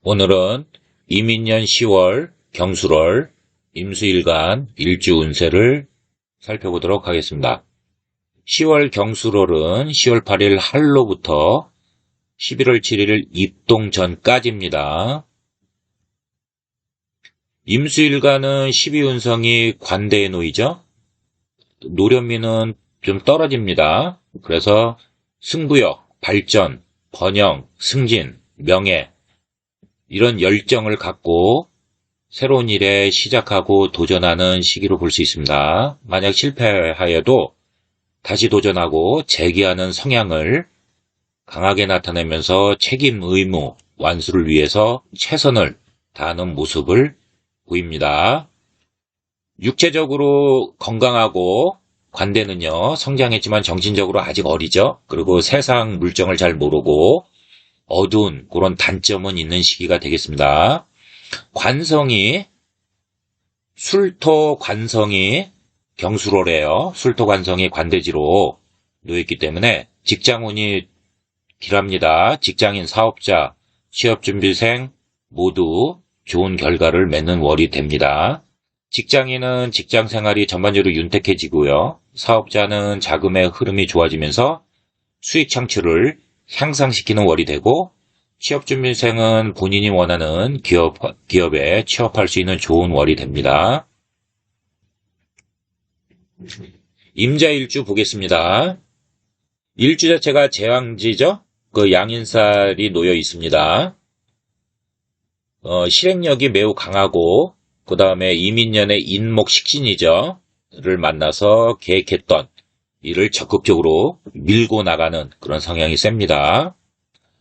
오늘은 이민년 10월 경술월 임수일간 일주 운세를 살펴보도록 하겠습니다. 10월 경술월은 10월 8일 한로부터 11월 7일 입동 전까지입니다. 임수일간은 12운성이 관대에 놓이죠. 노련미는 좀 떨어집니다. 그래서 승부욕, 발전, 번영, 승진, 명예 이런 열정을 갖고 새로운 일에 시작하고 도전하는 시기로 볼 수 있습니다. 만약 실패하여도 다시 도전하고 재기하는 성향을 강하게 나타내면서 책임, 의무, 완수를 위해서 최선을 다하는 모습을 보입니다. 육체적으로 건강하고 관대는요, 성장했지만 정신적으로 아직 어리죠. 그리고 세상 물정을 잘 모르고 어두운 그런 단점은 있는 시기가 되겠습니다. 관성이 술토 관성이 경술월이에요. 술토 관성이 관대지로 놓였기 때문에 직장운이 길합니다. 직장인, 사업자, 취업준비생 모두 좋은 결과를 맺는 월이 됩니다. 직장인은 직장 생활이 전반적으로 윤택해지고요. 사업자는 자금의 흐름이 좋아지면서 수익 창출을 향상시키는 월이 되고, 취업준비생은 본인이 원하는 기업에 취업할 수 있는 좋은 월이 됩니다. 임자일주 보겠습니다. 일주 자체가 제왕지죠? 그 양인살이 놓여 있습니다. 실행력이 매우 강하고, 그 다음에 이민년의 인목식신이죠. 를 만나서 계획했던 일을 적극적으로 밀고 나가는 그런 성향이 셉니다.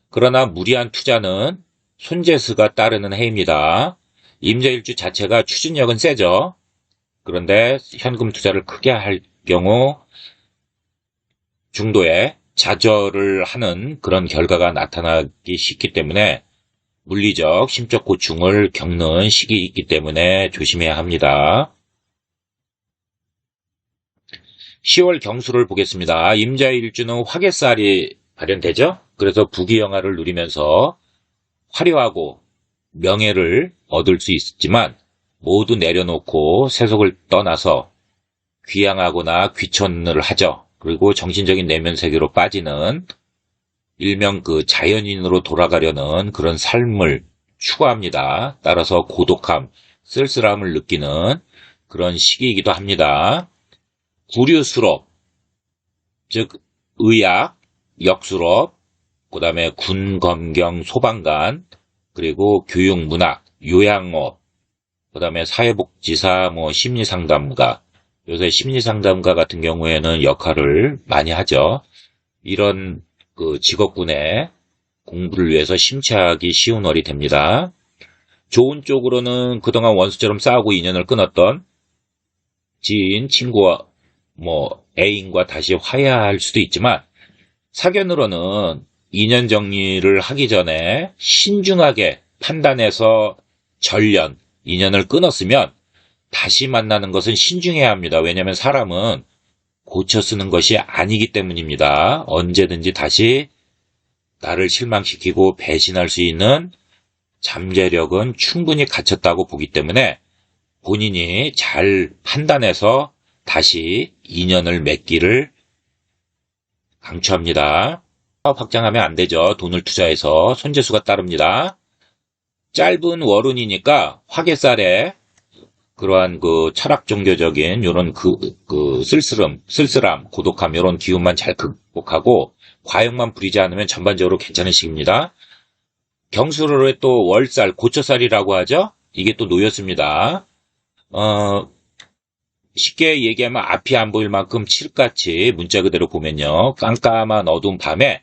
그러나 무리한 투자는 손재수가 따르는 해입니다. 임자일주 자체가 추진력은 세죠. 그런데 현금 투자를 크게 할 경우 중도에 좌절을 하는 그런 결과가 나타나기 쉽기 때문에 물리적, 심적 고충을 겪는 시기이기 때문에 조심해야 합니다. 10월 경술을 보겠습니다. 임자일주는 화개살이 발현되죠. 그래서 부귀영화를 누리면서 화려하고 명예를 얻을 수 있지만 모두 내려놓고 세속을 떠나서 귀향하거나 귀천을 하죠. 그리고 정신적인 내면 세계로 빠지는 일명 그 자연인으로 돌아가려는 그런 삶을 추구합니다. 따라서 고독함, 쓸쓸함을 느끼는 그런 시기이기도 합니다. 구류수록, 즉 의학, 역수록, 그 다음에 군, 검경, 소방관, 그리고 교육, 문학, 요양업, 그 다음에 사회복지사, 심리상담가, 요새 심리상담가 같은 경우에는 역할을 많이 하죠. 이런 그 직업군의 공부를 위해서 심취하기 쉬운 월이 됩니다. 좋은 쪽으로는 그동안 원수처럼 싸우고 인연을 끊었던 지인, 친구와 애인과 다시 화해할 수도 있지만, 사견으로는 인연 정리를 하기 전에 신중하게 판단해서 전련, 인연을 끊었으면 다시 만나는 것은 신중해야 합니다. 왜냐하면 사람은 고쳐 쓰는 것이 아니기 때문입니다. 언제든지 다시 나를 실망시키고 배신할 수 있는 잠재력은 충분히 갖췄다고 보기 때문에 본인이 잘 판단해서 다시 인연을 맺기를 강추합니다. 사업 확장하면 안 되죠. 돈을 투자해서 손재수가 따릅니다. 짧은 월운이니까 화개살에 그러한 그 철학 종교적인 요런 쓸쓸함, 고독함 요런 기운만 잘 극복하고 과욕만 부리지 않으면 전반적으로 괜찮은 시기입니다. 경술월에 또 월살, 고초살이라고 하죠. 이게 또 놓였습니다. 쉽게 얘기하면 앞이 안 보일 만큼 칠같이 문자 그대로 보면요. 깜깜한 어두운 밤에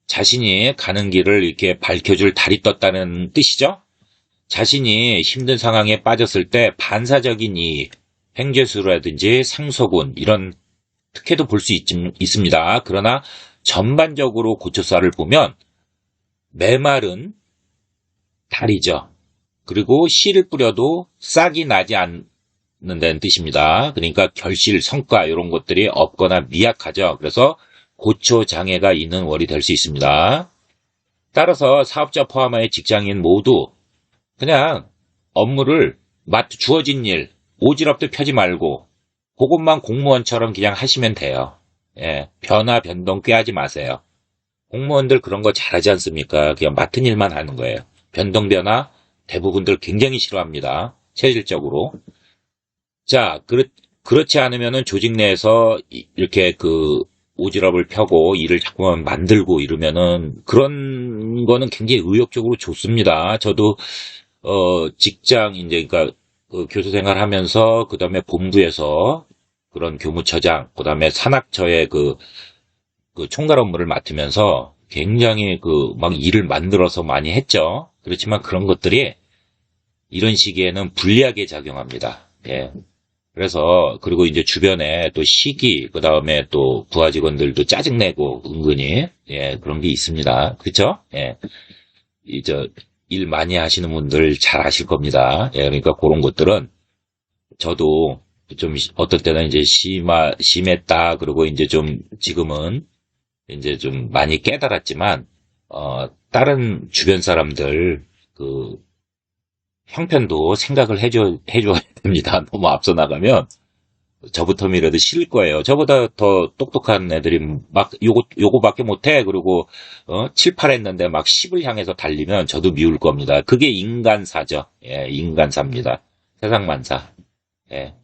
자신이 가는 길을 이렇게 밝혀줄 달이 떴다는 뜻이죠. 자신이 힘든 상황에 빠졌을 때 반사적인 이 횡재수라든지 상소군 이런 특혜도 볼 수 있습니다. 그러나 전반적으로 고초살을 보면 메마른 달이죠. 그리고 씨를 뿌려도 싹이 나지 않는다는 뜻입니다. 그러니까 결실, 성과 이런 것들이 없거나 미약하죠. 그래서 고초 장애가 있는 월이 될 수 있습니다. 따라서 사업자 포함하여 직장인 모두 그냥 업무를 주어진 일, 오지랖도 펴지 말고 그것만 공무원처럼 그냥 하시면 돼요. 예, 변화, 변동 꾀하지 마세요. 공무원들 그런 거 잘하지 않습니까? 그냥 맡은 일만 하는 거예요. 변동, 변화 대부분들 굉장히 싫어합니다. 체질적으로. 자, 그렇지 않으면은 조직 내에서 이렇게 그 오지랖을 펴고 일을 자꾸만 만들고 이러면은 그런 거는 굉장히 의욕적으로 좋습니다. 저도 직장 이제 그러니까 그 교수 생활하면서 그다음에 본부에서 그런 교무처장, 그다음에 산학처의 그 총괄 업무를 맡으면서 굉장히 그 막 일을 만들어서 많이 했죠. 그렇지만 그런 것들이 이런 시기에는 불리하게 작용합니다. 예. 그래서 그리고 이제 주변에 또 시기 그다음에 또 부하 직원들도 짜증내고 은근히 예 그런 게 있습니다. 그렇죠? 예. 이제 일 많이 하시는 분들 잘 아실 겁니다. 예, 그러니까 그런 것들은 저도 좀 어떨 때는 이제 심했다 그리고 이제 좀 지금은 이제 좀 많이 깨달았지만 다른 주변 사람들 그 형편도 생각을 해줘야 됩니다. 너무 앞서 나가면 저부터이라도 싫을 거예요. 저보다 더 똑똑한 애들이 막 요거밖에 못해. 그리고 7, 8 했는데 막 10을 향해서 달리면 저도 미울 겁니다. 그게 인간사죠. 예, 인간사입니다. 세상만사. 예.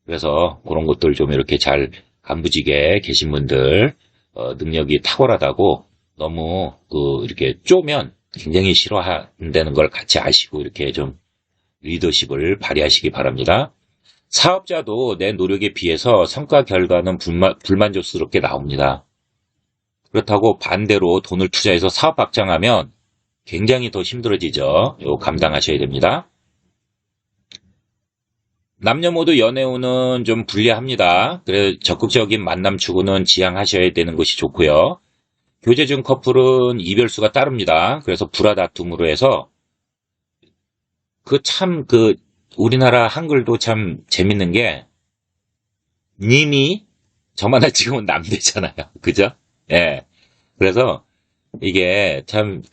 그래서 그런 것들 좀 이렇게 잘 간부직에 계신 분들 능력이 탁월하다고 너무 이렇게 쪼면 굉장히 싫어한다는 걸 같이 아시고 이렇게 좀 리더십을 발휘하시기 바랍니다. 사업자도 내 노력에 비해서 성과 결과는 불만족스럽게 나옵니다. 그렇다고 반대로 돈을 투자해서 사업 확장하면 굉장히 더 힘들어지죠. 이거 감당하셔야 됩니다. 남녀 모두 연애운은 좀 불리합니다. 그래서 적극적인 만남 추구는 지양하셔야 되는 것이 좋고요. 교제 중 커플은 이별수가 따릅니다. 그래서 불화 다툼으로 해서 우리나라 한글도 참 재밌는 게, 님이, 저만한 지금은 남대잖아요. 그죠? 예. 그래서, 이게 참,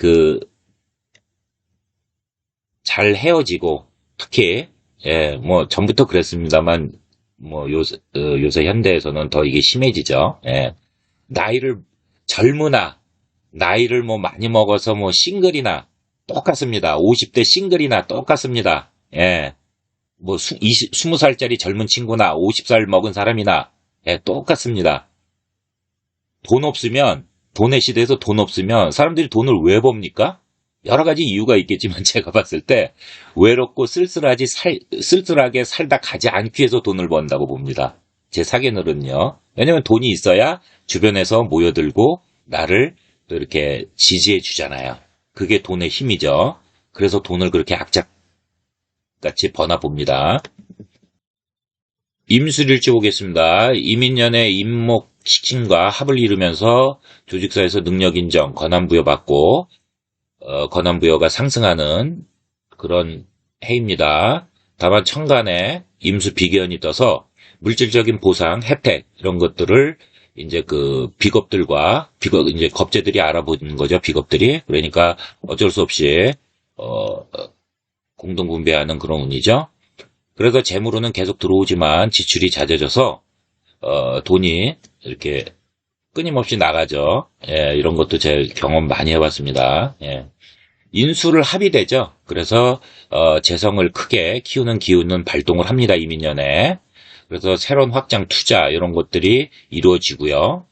잘 헤어지고, 특히, 예, 뭐, 전부터 그랬습니다만, 뭐, 요새 현대에서는 더 이게 심해지죠. 예. 젊으나, 나이를 뭐 많이 먹어서 뭐 싱글이나, 똑같습니다. 50대 싱글이나 똑같습니다. 예. 뭐 20살짜리 젊은 친구나 50살 먹은 사람이나 예, 똑같습니다. 돈의 시대에서 돈 없으면 사람들이 돈을 왜 법니까? 여러 가지 이유가 있겠지만 제가 봤을 때 외롭고 쓸쓸하게 살다 가지 않기 위해서 돈을 번다고 봅니다. 제 사견으로는요. 왜냐면 돈이 있어야 주변에서 모여들고 나를 또 이렇게 지지해 주잖아요. 그게 돈의 힘이죠. 그래서 돈을 그렇게 악착같이 버나 봅니다. 임술일지 보겠습니다. 이민년의 임목식신과 합을 이루면서 조직사에서 능력 인정, 권한 부여받고 권한 부여가 상승하는 그런 해입니다. 다만 천간에 임수 비견이 떠서 물질적인 보상, 혜택 이런 것들을 이제 비겁들과 이제 겁재들이 알아보는 거죠. 비겁들이. 그러니까 어쩔 수 없이 공동분배하는 그런 운이죠. 그래서 재물로는 계속 들어오지만 지출이 잦아져서 돈이 이렇게 끊임없이 나가죠. 예, 이런 것도 제 경험 많이 해봤습니다. 예. 인수를 합이 되죠. 그래서 재성을 크게 키우는 기운은 발동을 합니다. 이민년에. 그래서 새로운 확장 투자 이런 것들이 이루어지고요.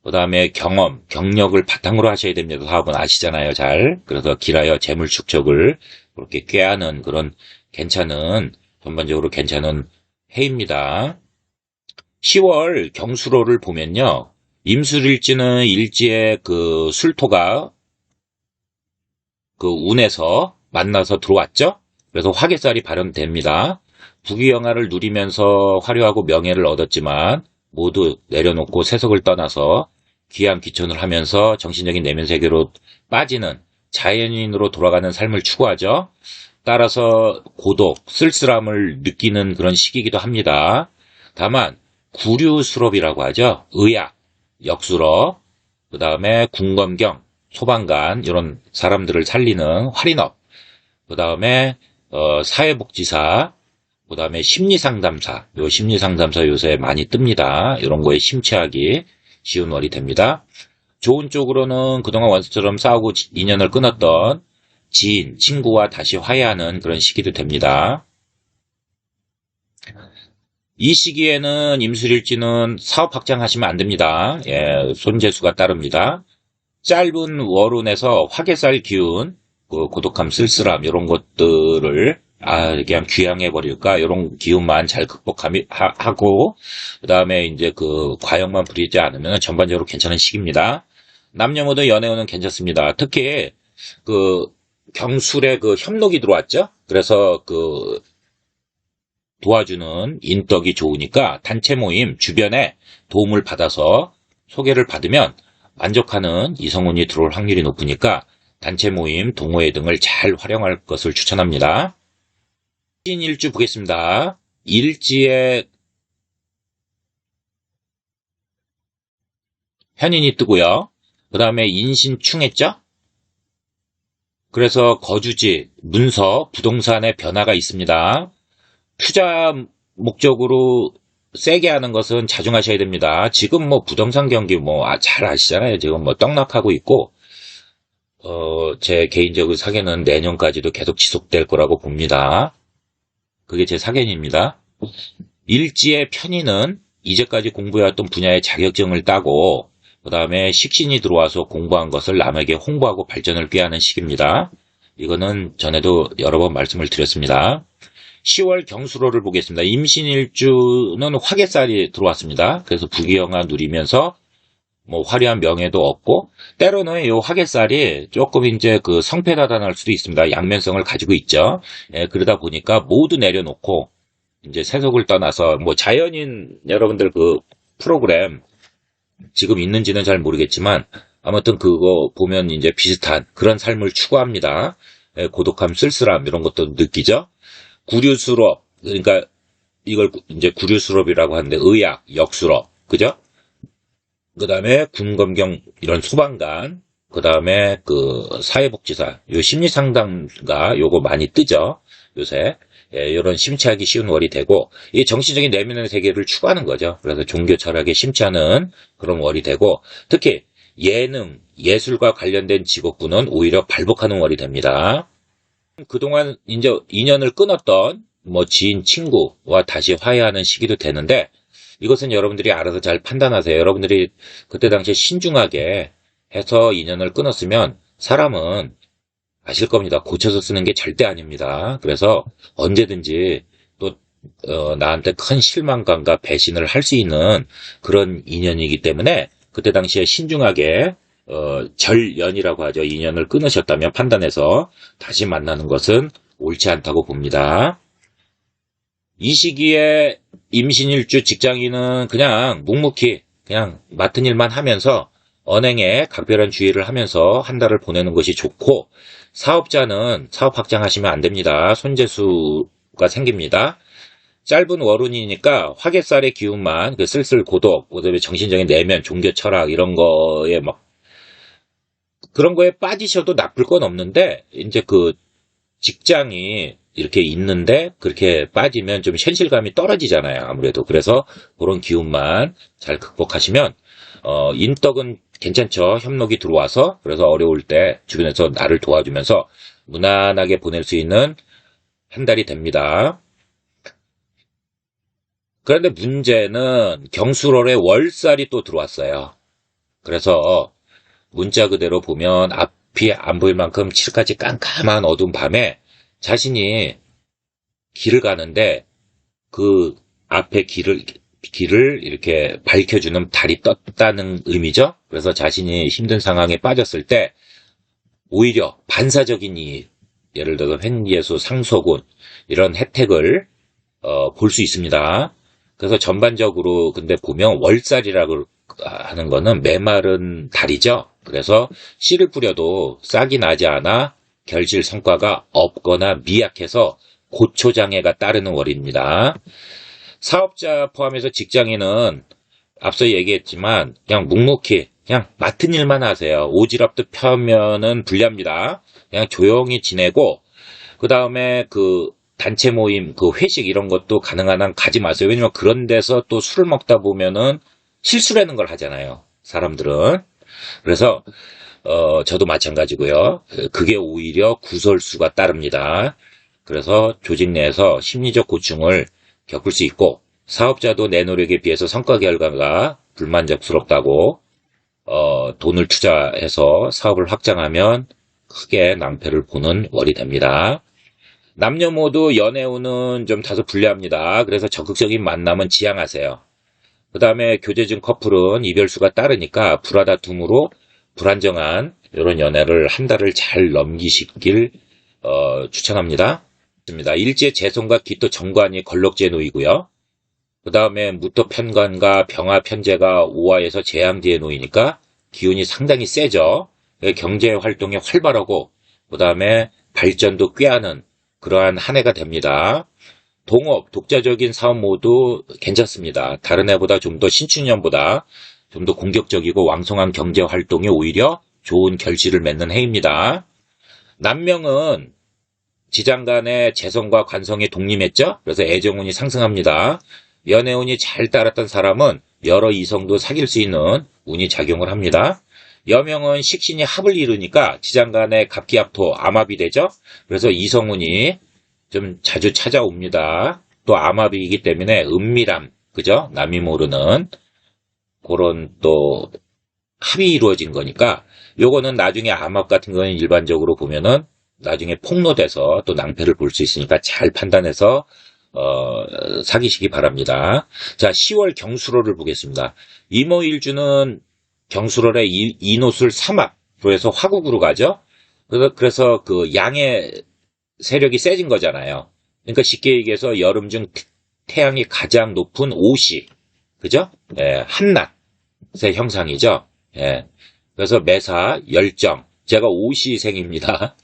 그 다음에 경력을 바탕으로 하셔야 됩니다. 사업은 아시잖아요. 잘. 그래서 길하여 재물 축적을 그렇게 꾀하는 그런 전반적으로 괜찮은 해입니다. 10월 경수로를 보면요. 임술일지는 일지의 술토가 운에서 만나서 들어왔죠. 그래서 화개살이 발현됩니다. 부귀영화를 누리면서 화려하고 명예를 얻었지만 모두 내려놓고 세속을 떠나서 귀한 귀천을 하면서 정신적인 내면 세계로 빠지는 자연인으로 돌아가는 삶을 추구하죠. 따라서 고독, 쓸쓸함을 느끼는 그런 시기이기도 합니다. 다만 구류수럽이라고 하죠. 의학, 역수럽, 그 다음에 궁검경, 소방관 이런 사람들을 살리는 할인업, 그 다음에 사회복지사, 그 다음에 심리상담사. 요 심리상담사 요새 많이 뜹니다. 이런 거에 심취하기 쉬운 월이 됩니다. 좋은 쪽으로는 그동안 원수처럼 싸우고 인연을 끊었던 지인, 친구와 다시 화해하는 그런 시기도 됩니다. 이 시기에는 임술일지는 사업 확장하시면 안 됩니다. 예, 손재수가 따릅니다. 짧은 월운에서 화개살 기운, 고독함, 쓸쓸함 이런 것들을 그냥 귀향해버릴까 이런 기운만 잘 극복하고 그 다음에 이제 과역만 부리지 않으면 전반적으로 괜찮은 시기입니다. 남녀모두 연애운은 괜찮습니다. 특히 경술에 협록이 들어왔죠. 그래서 도와주는 인덕이 좋으니까 단체 모임 주변에 도움을 받아서 소개를 받으면 만족하는 이성운이 들어올 확률이 높으니까 단체 모임, 동호회 등을 잘 활용할 것을 추천합니다. 일주 보겠습니다. 일지에 현인이 뜨고요. 그 다음에 인신충했죠? 그래서 거주지, 문서, 부동산의 변화가 있습니다. 투자 목적으로 세게 하는 것은 자중하셔야 됩니다. 지금 부동산 경기 잘 아시잖아요. 지금 떡락하고 있고, 제 개인적인 사견은 내년까지도 계속 지속될 거라고 봅니다. 그게 제 사견입니다. 일지의 편의는 이제까지 공부해왔던 분야의 자격증을 따고 그 다음에 식신이 들어와서 공부한 것을 남에게 홍보하고 발전을 꾀하는 시기입니다. 이거는 전에도 여러 번 말씀을 드렸습니다. 10월 경수로를 보겠습니다. 임신일주는 화개살이 들어왔습니다. 그래서 부귀영화 누리면서 화려한 명예도 얻고 때로는 이 화개살이 조금 이제 성패다단할 수도 있습니다. 양면성을 가지고 있죠. 예, 그러다 보니까 모두 내려놓고 이제 세속을 떠나서 자연인 여러분들 프로그램 지금 있는지는 잘 모르겠지만 아무튼 그거 보면 이제 비슷한 그런 삶을 추구합니다. 예, 고독함, 쓸쓸함 이런 것도 느끼죠. 구류수업, 그러니까 이걸 이제 구류수업이라고 하는데 의학, 역수업, 그죠? 그 다음에 군검경 이런 소방관, 그 다음에 사회복지사, 요 심리상담가 요거 많이 뜨죠, 요새. 예, 이런 심취하기 쉬운 월이 되고, 이 정신적인 내면의 세계를 추구하는 거죠. 그래서 종교 철학에 심취하는 그런 월이 되고, 특히 예능, 예술과 관련된 직업군은 오히려 발복하는 월이 됩니다. 그동안 이제 인연을 끊었던 지인, 친구와 다시 화해하는 시기도 되는데, 이것은 여러분들이 알아서 잘 판단하세요. 여러분들이 그때 당시에 신중하게 해서 인연을 끊었으면 사람은 아실 겁니다. 고쳐서 쓰는 게 절대 아닙니다. 그래서 언제든지 또 나한테 큰 실망감과 배신을 할 수 있는 그런 인연이기 때문에 그때 당시에 신중하게 절연이라고 하죠. 인연을 끊으셨다면 판단해서 다시 만나는 것은 옳지 않다고 봅니다. 이 시기에 임신일주 직장인은 그냥 묵묵히 그냥 맡은 일만 하면서 언행에 각별한 주의를 하면서 한 달을 보내는 것이 좋고, 사업자는 사업 확장하시면 안 됩니다. 손재수가 생깁니다. 짧은 월운이니까 화개살의 기운만 쓸쓸 고독, 그다음에 정신적인 내면, 종교 철학 이런 거에 그런 거에 빠지셔도 나쁠 건 없는데 이제 직장이 이렇게 있는데 그렇게 빠지면 좀 현실감이 떨어지잖아요. 아무래도. 그래서 그런 기운만 잘 극복하시면 인덕은 괜찮죠. 협록이 들어와서. 그래서 어려울 때 주변에서 나를 도와주면서 무난하게 보낼 수 있는 한 달이 됩니다. 그런데 문제는 경술월에 월살이 또 들어왔어요. 그래서 문자 그대로 보면 앞이 안 보일 만큼 칠흑같이 깜깜한 어두운 밤에 자신이 길을 가는데 앞에 길을 이렇게 밝혀주는 달이 떴다는 의미죠. 그래서 자신이 힘든 상황에 빠졌을 때 오히려 반사적인 이익, 예를 들어서 횡예수, 상소군 이런 혜택을 볼 수 있습니다. 그래서 전반적으로 근데 보면 월살이라고 하는 거는 메마른 달이죠. 그래서 씨를 뿌려도 싹이 나지 않아 결실 성과가 없거나 미약해서 고초장애가 따르는 월입니다. 사업자 포함해서 직장인은 앞서 얘기했지만 그냥 묵묵히 그냥 맡은 일만 하세요. 오지랖도 펴면은 불리합니다. 그냥 조용히 지내고, 그 다음에 그 단체 모임, 그 회식 이런 것도 가능한 한 가지 마세요. 왜냐면 그런 데서 또 술을 먹다 보면은 실수라는 걸 하잖아요. 사람들은. 그래서, 저도 마찬가지고요. 그게 오히려 구설수가 따릅니다. 그래서 조직 내에서 심리적 고충을 겪을 수 있고, 사업자도 내 노력에 비해서 성과 결과가 불만족스럽다고 돈을 투자해서 사업을 확장하면 크게 낭패를 보는 월이 됩니다. 남녀 모두 연애운은 좀 다소 불리합니다. 그래서 적극적인 만남은 지양하세요. 그 다음에 교제 중 커플은 이별수가 따르니까 불화다툼으로 불안정한 이런 연애를 한 달을 잘 넘기시길 추천합니다. 일제 재손과 기토 정관이 걸럭지에 놓이고요. 그 다음에 무토 편관과 병화 편제가 오화에서 재앙지에 놓이니까 기운이 상당히 세죠. 경제 활동이 활발하고 그 다음에 발전도 꾀하는 그러한 한 해가 됩니다. 동업, 독자적인 사업 모두 괜찮습니다. 다른 해보다 좀 더 신축년보다 좀 더 공격적이고 왕성한 경제 활동이 오히려 좋은 결실을 맺는 해입니다. 남명은 지장간의 재성과 관성이 독립했죠. 그래서 애정운이 상승합니다. 연애운이 잘 따랐던 사람은 여러 이성도 사귈 수 있는 운이 작용을 합니다. 여명은 식신이 합을 이루니까 지장간의 갑기합토 암합이 되죠. 그래서 이성운이 좀 자주 찾아옵니다. 또 암합이기 때문에 은밀함, 그죠? 남이 모르는 그런 또 합이 이루어진 거니까 요거는 나중에 암합 같은 거는 일반적으로 보면은 나중에 폭로돼서 또 낭패를 볼 수 있으니까 잘 판단해서 사귀시기 바랍니다. 자, 10월 경수로를 보겠습니다. 이모일주는 경수로의 인호술 삼합으로 해서 화국으로 가죠. 그래서 그 양의 세력이 세진 거잖아요. 그러니까 쉽게 얘기해서 여름 중 태양이 가장 높은 오시, 그죠? 예, 한낮의 형상이죠. 예. 그래서 매사 열정, 제가 오시생입니다.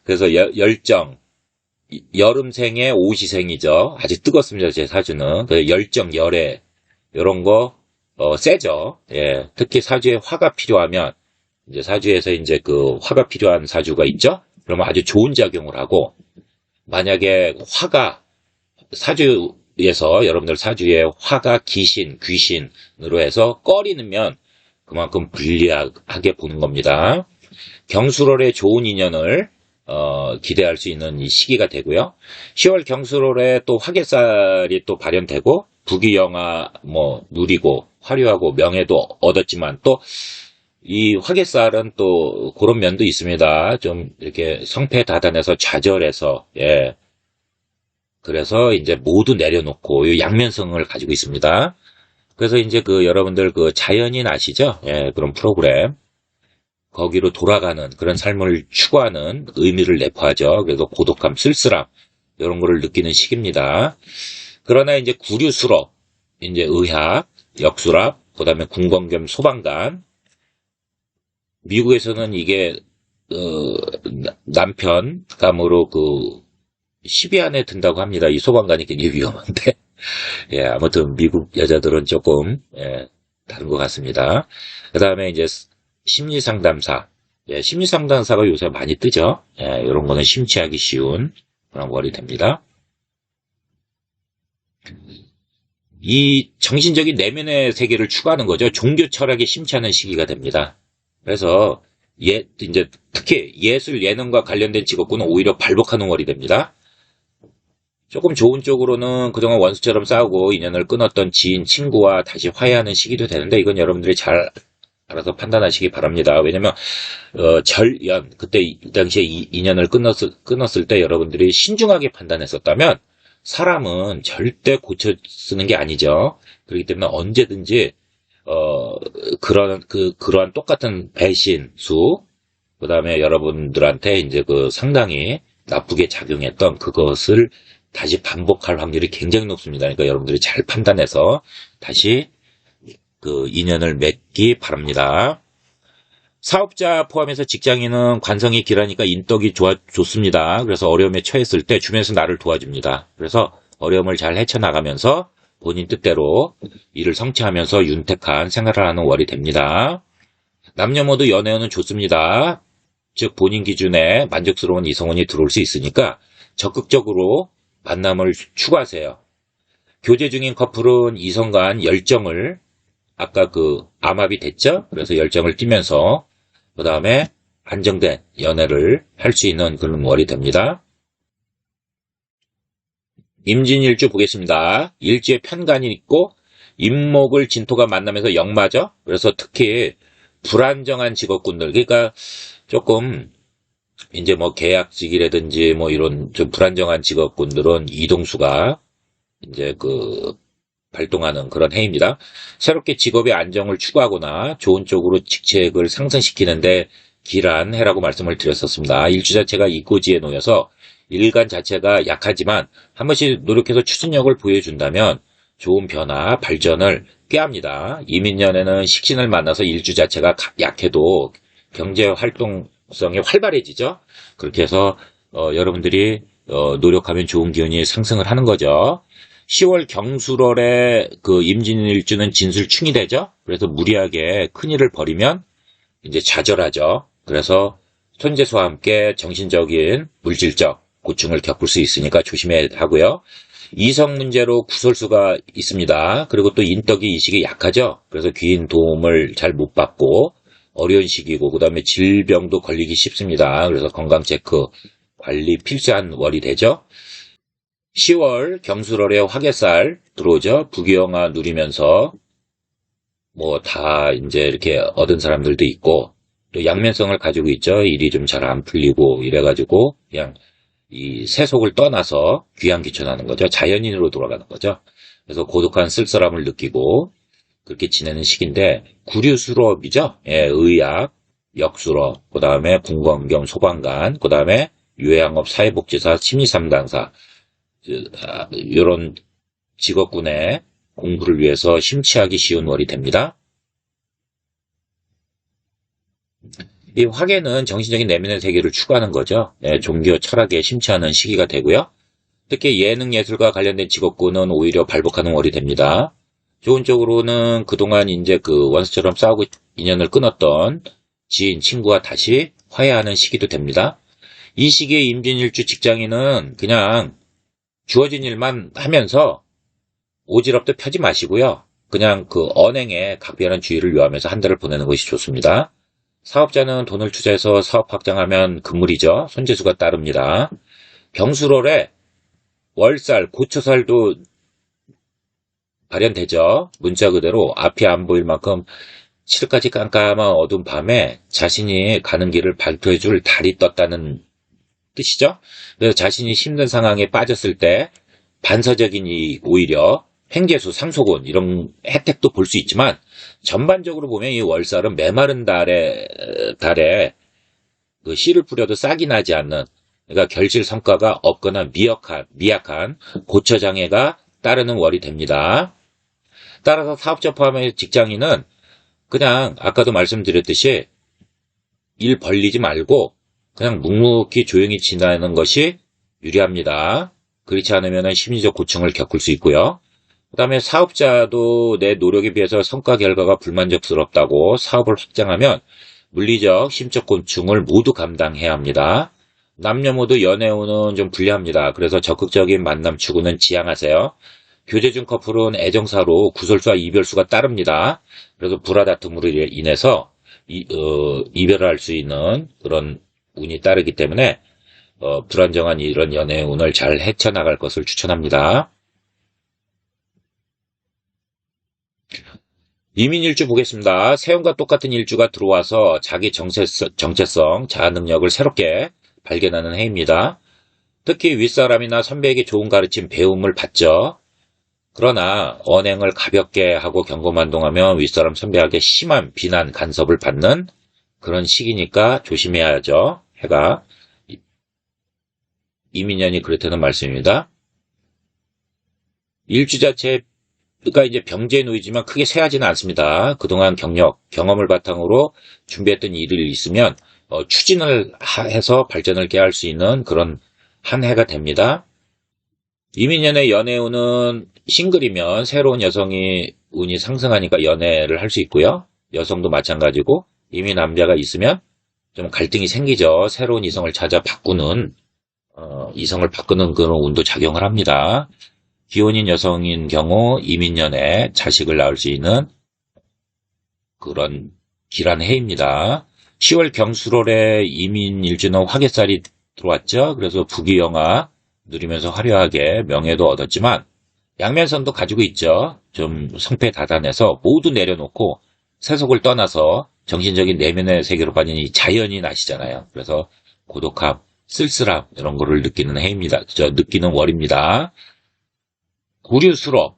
그래서 열정, 여름생의 오시생이죠. 아주 뜨겁습니다, 제 사주는. 열정, 열애, 이런 거, 세죠. 예. 특히 사주에 화가 필요하면, 이제 사주에서 이제 그 화가 필요한 사주가 있죠? 그러면 아주 좋은 작용을 하고, 만약에 화가, 사주에서, 여러분들 사주에 화가 귀신으로 해서 꺼리면 그만큼 불리하게 보는 겁니다. 경술월의 좋은 인연을 기대할 수 있는 이 시기가 되고요. 10월 경술월에 또 화개살이 또 발현되고 부귀영화 뭐 누리고 화려하고 명예도 얻었지만 또 이 화개살은 또 그런 면도 있습니다. 좀 이렇게 성패다단해서 좌절해서 예. 그래서 이제 모두 내려놓고 이 양면성을 가지고 있습니다. 그래서 이제 그 여러분들 그 자연인 아시죠? 예, 그런 프로그램. 거기로 돌아가는 그런 삶을 추구하는 의미를 내포하죠. 그래서 고독감, 쓸쓸함 이런 거를 느끼는 시기입니다. 그러나 이제 구류수로 이제 의학, 역수랍, 그다음에 궁건겸 소방관. 미국에서는 이게 남편감으로 그 10위 안에 든다고 합니다. 이 소방관이 굉장히 위험한데. 예, 아무튼 미국 여자들은 조금 다른 것 같습니다. 그다음에 이제 심리상담사. 예, 심리상담사가 요새 많이 뜨죠. 예, 이런 거는 심취하기 쉬운 그런 월이 됩니다. 이 정신적인 내면의 세계를 추구하는 거죠. 종교 철학에 심취하는 시기가 됩니다. 그래서 이제 특히 예술 예능과 관련된 직업군은 오히려 발복하는 월이 됩니다. 조금 좋은 쪽으로는 그동안 원수처럼 싸우고 인연을 끊었던 지인, 친구와 다시 화해하는 시기도 되는데 이건 여러분들이 잘 알아서 판단하시기 바랍니다. 왜냐면 절연, 그때 이 당시에 인연을 끊었을 때 여러분들이 신중하게 판단했었다면 사람은 절대 고쳐 쓰는 게 아니죠. 그렇기 때문에 언제든지 그러한 똑같은 배신수, 그 다음에 여러분들한테 이제 그 상당히 나쁘게 작용했던 그것을 다시 반복할 확률이 굉장히 높습니다. 그러니까 여러분들이 잘 판단해서 다시 그 인연을 맺기 바랍니다. 사업자 포함해서 직장인은 관성이 길하니까 인덕이 좋습니다. 그래서 어려움에 처했을 때 주변에서 나를 도와줍니다. 그래서 어려움을 잘 헤쳐나가면서 본인 뜻대로 일을 성취하면서 윤택한 생활을 하는 월이 됩니다. 남녀 모두 연애운은 좋습니다. 즉 본인 기준에 만족스러운 이성운이 들어올 수 있으니까 적극적으로 만남을 추구하세요. 교제 중인 커플은 이성 간 열정을 아까 암합이 됐죠? 그래서 열정을 띠면서 그 다음에 안정된 연애를 할 수 있는 그런 월이 됩니다. 임진일주 보겠습니다. 일주에 편간이 있고 임목을 진토가 만나면서 역마죠. 그래서 특히 불안정한 직업군들, 그러니까 조금 이제 뭐 계약직이라든지 뭐 이런 좀 불안정한 직업군들은 이동수가 이제 발동하는 그런 해입니다. 새롭게 직업의 안정을 추구하거나 좋은 쪽으로 직책을 상승시키는데 길한 해라고 말씀을 드렸었습니다. 일주 자체가 입고지에 놓여서 일간 자체가 약하지만 한 번씩 노력해서 추진력을 보여준다면 좋은 변화, 발전을 꾀합니다. 이민년에는 식신을 만나서 일주 자체가 약해도 경제 활동성이 활발해지죠. 그렇게 해서 여러분들이 노력하면 좋은 기운이 상승을 하는 거죠. 10월 경술월에 임진일주는 진술충이 되죠. 그래서 무리하게 큰일을 벌이면 이제 좌절하죠. 그래서 손재수와 함께 정신적인 물질적 고충을 겪을 수 있으니까 조심해야 하고요. 이성 문제로 구설수가 있습니다. 그리고 또 인덕이 이 시기에 약하죠. 그래서 귀인 도움을 잘 못 받고 어려운 시기고 그 다음에 질병도 걸리기 쉽습니다. 그래서 건강 체크 관리 필수한 월이 되죠. 10월 경술월에 화개살 들어오죠. 부귀영화 누리면서 뭐 다 이제 이렇게 얻은 사람들도 있고 또 양면성을 가지고 있죠. 일이 좀 잘 안 풀리고 이래가지고 그냥 이 세속을 떠나서 귀향귀천하는 거죠. 자연인으로 돌아가는 거죠. 그래서 고독한 쓸쓸함을 느끼고 그렇게 지내는 시기인데 구류수rop이죠. 예, 의학, 역수롭, 그 다음에 공관경, 소방관, 그 다음에 요양업, 사회복지사, 심리상담사 이런 직업군의 공부를 위해서 심취하기 쉬운 월이 됩니다. 이 화계는 정신적인 내면의 세계를 추구하는 거죠. 예, 종교, 철학에 심취하는 시기가 되고요. 특히 예능, 예술과 관련된 직업군은 오히려 발복하는 월이 됩니다. 좋은 쪽으로는 그동안 이제 원수처럼 싸우고 인연을 끊었던 지인, 친구와 다시 화해하는 시기도 됩니다. 이 시기에 임진일주 직장인은 그냥 주어진 일만 하면서 오지랖도 펴지 마시고요. 그냥 언행에 각별한 주의를 요하면서 한 달을 보내는 것이 좋습니다. 사업자는 돈을 투자해서 사업 확장하면 금물이죠. 손재수가 따릅니다. 경술월에 월살, 고초살도 발현되죠. 문자 그대로 앞이 안 보일 만큼 칠까지 깜깜한 어두운 밤에 자신이 가는 길을 발표해줄 달이 떴다는 뜻이죠. 그래서 자신이 힘든 상황에 빠졌을 때 반사적인 오히려 횡재수, 상속운 이런 혜택도 볼 수 있지만 전반적으로 보면 이 월살은 메마른 달에 씨를 뿌려도 싹이 나지 않는, 그러니까 결실 성과가 없거나 미약한 고처장애가 따르는 월이 됩니다. 따라서 사업자 포함해 직장인은 그냥 아까도 말씀드렸듯이 일 벌리지 말고 그냥 묵묵히 조용히 지나는 것이 유리합니다. 그렇지 않으면 심리적 고충을 겪을 수 있고요. 그 다음에 사업자도 내 노력에 비해서 성과 결과가 불만족스럽다고 사업을 확장하면 물리적, 심적 고충을 모두 감당해야 합니다. 남녀 모두 연애운은 좀 불리합니다. 그래서 적극적인 만남 추구는 지양하세요. 교제 중 커플은 애정사로 구설수와 이별수가 따릅니다. 그래서 불화다툼으로 인해서 이별을 할 수 있는 그런 운이 따르기 때문에 불안정한 이런 연애운을 잘 헤쳐나갈 것을 추천합니다. 이민일주 보겠습니다. 세운과 똑같은 일주가 들어와서 자기 정체성, 자아 능력을 새롭게 발견하는 해입니다. 특히 윗사람이나 선배에게 좋은 가르침, 배움을 받죠. 그러나 언행을 가볍게 하고 경고만동하면 윗사람 선배에게 심한 비난, 간섭을 받는 그런 시기니까 조심해야죠. 해가 이민년이 그렇다는 말씀입니다. 일주 자체 그러니까 이제 병재에 놓이지만 크게 쇠하지는 않습니다. 그동안 경험을 바탕으로 준비했던 일이 있으면 추진을 해서 발전을 깨할 수 있는 그런 한 해가 됩니다. 이민년의 연애운은 싱글이면 새로운 여성이 운이 상승하니까 연애를 할 수 있고요. 여성도 마찬가지고 이미 남자가 있으면 좀 갈등이 생기죠. 새로운 이성을 찾아 바꾸는, 이성을 바꾸는 그런 운도 작용을 합니다. 기혼인 여성인 경우 이민년에 자식을 낳을 수 있는 그런 길한 해입니다. 10월 경술월에 이민일주는 화개살이 들어왔죠. 그래서 부귀영화 누리면서 화려하게 명예도 얻었지만 양면선도 가지고 있죠. 좀 성패다단해서 모두 내려놓고 세속을 떠나서 정신적인 내면의 세계로 빠진 이 자연인 아시잖아요. 그래서 고독함, 쓸쓸함 이런 거를 느끼는 해입니다. 느끼는 월입니다. 구류수록,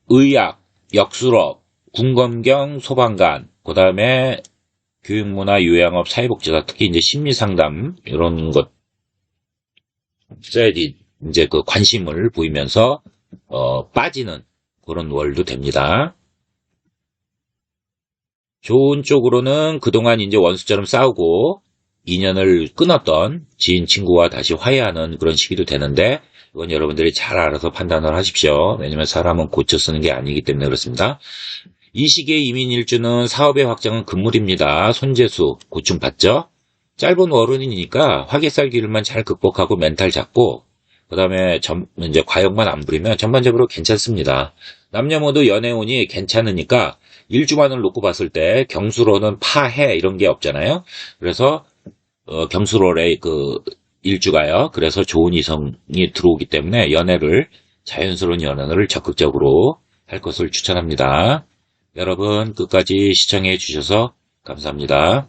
의학, 역수록, 군검경, 소방관, 그 다음에 교육문화, 요양업, 사회복지사, 특히 이제 심리상담 이런 것에 이제 그 관심을 보이면서 빠지는 그런 월도 됩니다. 좋은 쪽으로는 그동안 이제 원수처럼 싸우고 인연을 끊었던 지인 친구와 다시 화해하는 그런 시기도 되는데 이건 여러분들이 잘 알아서 판단을 하십시오. 왜냐면 사람은 고쳐 쓰는 게 아니기 때문에 그렇습니다. 이 시기에 이민일주는 사업의 확장은 금물입니다. 손재수, 고충받죠? 짧은 월운이니까 화개살 기를만 잘 극복하고 멘탈 잡고 그 다음에 이제 과욕만 안 부리면 전반적으로 괜찮습니다. 남녀 모두 연애운이 괜찮으니까 일주만을 놓고 봤을 때 경술월은 파해 이런 게 없잖아요. 그래서 경술월의 그 일주가요. 그래서 좋은 이성이 들어오기 때문에 자연스러운 연애를 적극적으로 할 것을 추천합니다. 여러분 끝까지 시청해 주셔서 감사합니다.